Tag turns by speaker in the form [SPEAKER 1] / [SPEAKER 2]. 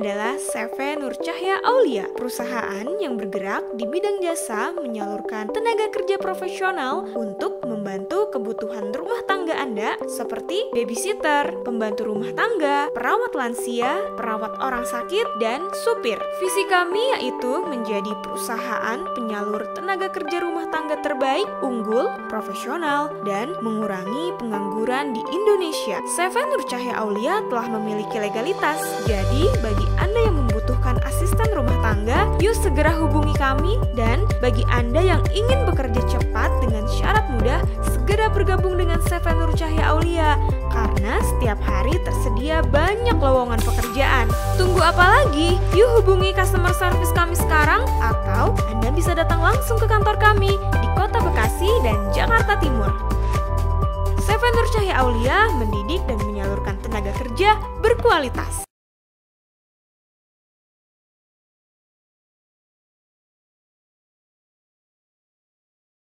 [SPEAKER 1] adalah CV Nur Cahya Aulia, perusahaan yang bergerak di bidang jasa menyalurkan tenaga kerja profesional untuk membantu kebutuhan rumah tangga Anda seperti babysitter, pembantu rumah tangga, perawat lansia, perawat orang sakit, dan supir. Visi kami yaitu menjadi perusahaan penyalur tenaga kerja rumah tangga terbaik, unggul, profesional, dan mengurangi pengangguran di Indonesia. CV Nur Cahya Aulia telah memiliki legalitas. Jadi, bagi Anda yang membutuhkan asisten rumah tangga, yuk segera hubungi kami. Dan bagi Anda yang ingin bekerja cepat dengan syarat mudah, segera bergabung dengan CV Nur Cahya Aulia. Karena setiap hari tersedia banyak lowongan pekerjaan. Tunggu apa lagi? Yuk hubungi customer service kami sekarang, atau Anda bisa datang langsung ke kantor kami di Kota Bekasi dan Jakarta Timur. CV Nur Cahya Aulia mendidik dan menyalurkan tenaga kerja berkualitas.